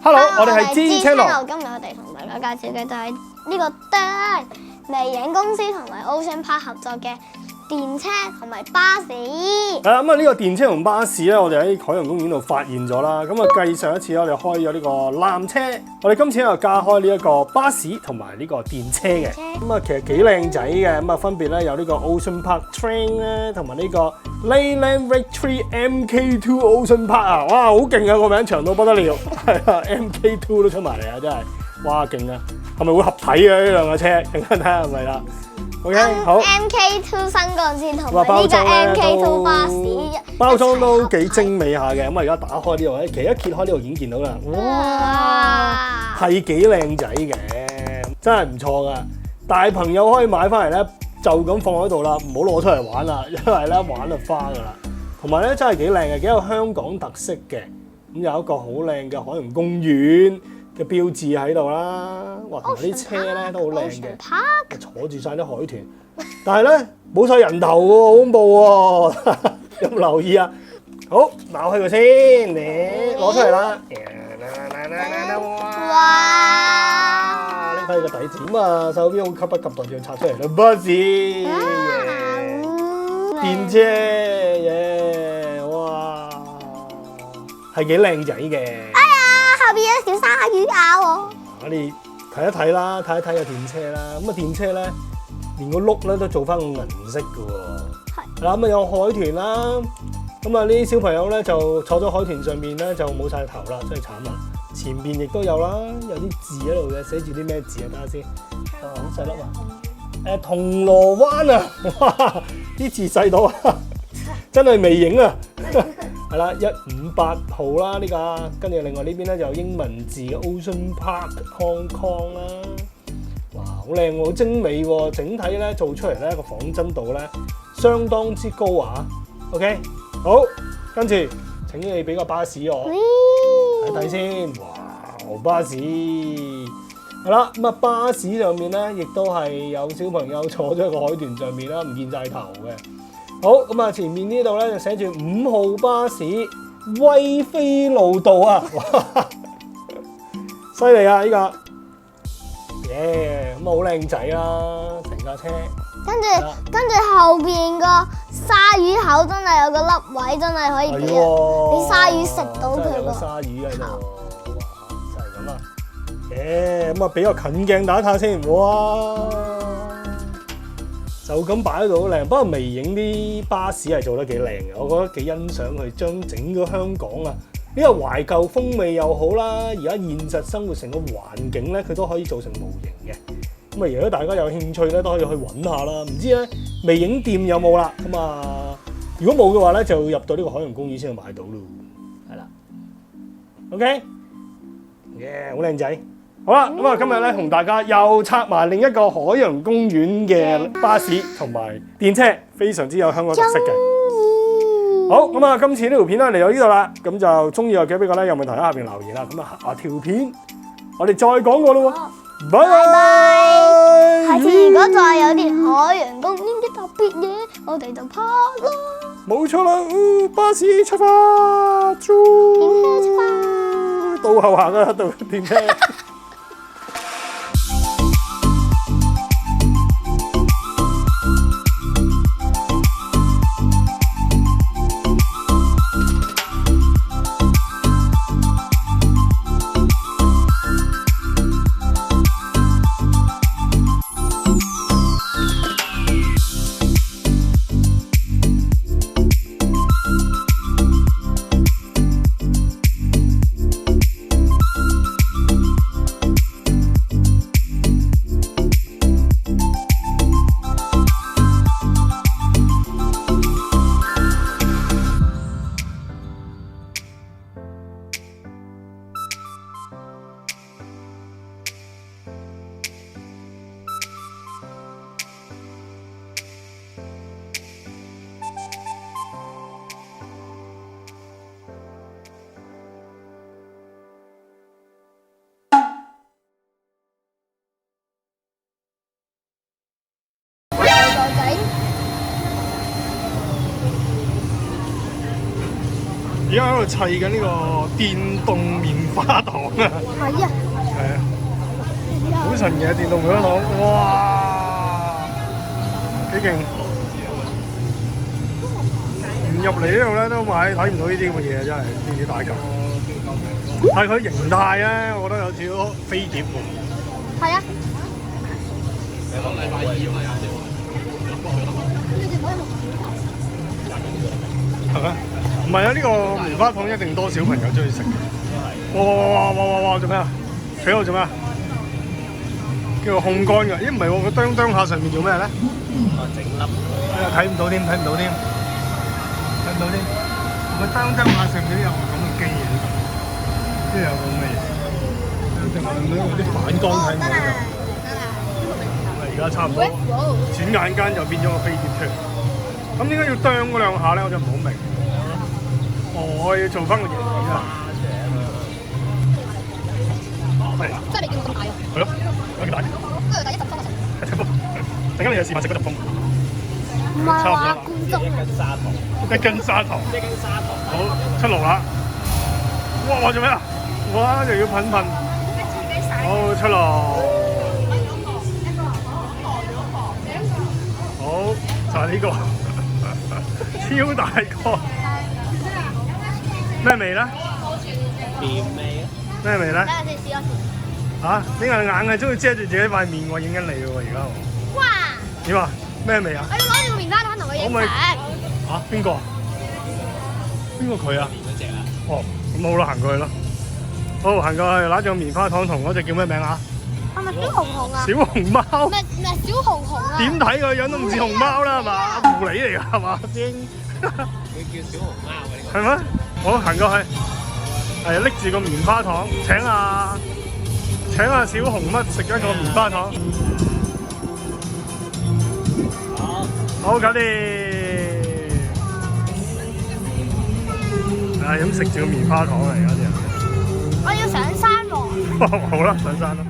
Hello， 我哋係G Channel。今日我哋同大家介紹嘅就係呢個微影公司同埋 Ocean Park 合作嘅電車同埋巴士。係啦，咁啊呢個電車同巴士咧，我哋喺海洋公園度發現咗啦。咁啊，繼上一次咧，我哋開咗呢個纜車，我哋今次又加開呢一個巴士同埋呢個電車嘅。咁啊，其實幾靚仔嘅。咁啊，分別咧有呢個 Ocean Park Train 咧，同埋呢個 Leyland Victory MK2 Ocean Park 啊！哇，好勁啊，個名長到不得了，係啊，MK2 都出埋嚟啊，真係，哇，勁啊！係咪會合體嘅呢兩個車？陣間睇下係咪啦。OK， 好。MK2 新幹線同埋呢個 MK2 巴士，包裝都幾精美下嘅。咁啊，而家打開呢度咧，其實一揭開呢度已經見到啦。哇，係幾靚仔嘅，真係唔錯噶。大朋友可以買翻嚟咧，就咁放喺度啦，唔好攞出嚟玩啦，因為咧玩就花噶啦。同埋咧真係幾靚嘅，幾有香港特色嘅。咁有一個好靚嘅海洋公園嘅標誌喺度啦，哇！同埋啲車咧都好靚嘅，坐住晒啲海豚，但係咧冇晒人頭喎，好恐怖喎！有冇留意啊？好，咬開佢先，你攞出嚟啦！哇！拎翻個底子咁啊，手邊好急不及待要拆出嚟啦，巴士、電車耶！哇，係幾靚仔嘅。後邊有條鯊魚咬我。我哋睇一睇啦，睇一睇個電車啦。咁啊，電車咧連個轆咧都做翻個銀色嘅喎。係啦，咁啊有海豚啦。咁啊呢啲小朋友咧就坐咗海豚上面咧就冇晒頭啦，真係慘啊！前邊亦都有啦，有啲字喺度嘅，寫住啲咩字啊？睇下先。啊，好細粒啊！銅鑼灣啊！哇，啲字細到啊，真係微影啊！係啦，158號啦呢個，跟住另外呢邊咧就有英文字嘅 Ocean Park Hong Kong 啦，哇，好靚喎，好精美喎，整體咧做出嚟咧個仿真度咧相當之高啊 ！OK， 好，跟住請你俾個巴士我睇睇先，哇，巴士係啦，咁啊巴士上面咧亦都係有小朋友坐咗喺個海豚上面啦，唔見晒頭嘅。好，咁啊，前面呢度咧就寫住5號巴士威飛路道啊！哇，犀利啊！呢個，耶，咁啊好靚仔啦，成架車。跟住後邊個鯊魚口真係有個粒位，真係可以俾啲鯊魚食到佢個。有個鯊魚喺度，哇，就係咁啊！耶，咁啊俾個近鏡打下先，哇！就咁擺喺度好靚，不過微影啲巴士係做得幾靚嘅，我覺得幾欣賞佢將整個香港啊呢個懷舊風味又好啦，而家現實生活成個環境咧，佢都可以做成模型嘅。咁啊，如果大家有興趣咧，都可以去揾下啦。唔知咧微影店有冇啦？咁啊，如果冇嘅話咧，就入到呢個海洋公園先去買到咯。係啦 ，OK， 耶，好靚仔。好啦，咁啊，今日咧同大家又拆埋另一個海洋公園嘅巴士同埋電車，非常之有香港特色嘅。好，咁啊，今次呢條片咧嚟到呢度啦，咁就中意又記得俾個 like，有問題喺下邊留言啦。咁啊，下條片我哋再講過咯喎，拜拜。下次如果再有啲海洋公園嘅特別嘢，我哋就拍啦。冇錯啦，巴士出發，電車出發，倒後行啊，到電車。而家喺度砌緊呢個電動棉花糖啊！係啊，係啊，好神奇嘅電動棉花糖，哇，幾勁！唔入嚟呢度咧都睇唔到呢啲咁嘅嘢，真係呢啲大嚿。但係佢形態咧，我覺得有少少飛碟喎。係啊。係咩？唔係啊！呢個棉花糖一定多小朋友中意食嘅。哇！做咩啊？企喺度做咩啊？叫做烘乾㗎。咦唔係喎，佢啄下上面做咩咧？整粒。睇唔到添，睇唔到添。佢啄下上面都有個咁嘅機嘅，都有個咁嘅嘢。啄下有啲反光睇唔到㗎。而家差唔多，轉眼間就變咗個飛碟出嚟。咁點解要啄嗰兩下咧？我就唔好明。我要做翻個形啊！係。真係未見過咁大啊！係咯，有幾大？跟住第一陣風啊！陣間你又試下食嗰陣風。唔係話罐裝一斤砂糖，一斤砂糖。好，出爐啦！哇！做咩啊？哇！又要噴。好，出爐。好，就係呢個超大個。咩味咧？甜味啊！咩味咧？等下先試一試。嚇！點解硬係中意遮住自己塊面喎？影緊你喎而家。哇！點啊？咩味啊？我要攞住個棉花糖同佢影相。嚇？邊個啊？邊個佢啊？嗰隻啊！哦，咁好啦，行過去咯。好，行過去攞住棉花糖同嗰隻叫咩名啊？係咪小紅紅啊？小熊貓。唔係小紅紅啊！點睇個樣都唔似熊貓啦，係嘛？狐狸嚟㗎係嘛？先。佢叫小熊貓嘅呢係咩？好，行過去，係拎住個棉花糖，請阿小紅乜食一個棉花糖。好，搞掂。係咁食住個棉花糖嚟，而家啲人。我要上山喎。好啦，上山啦。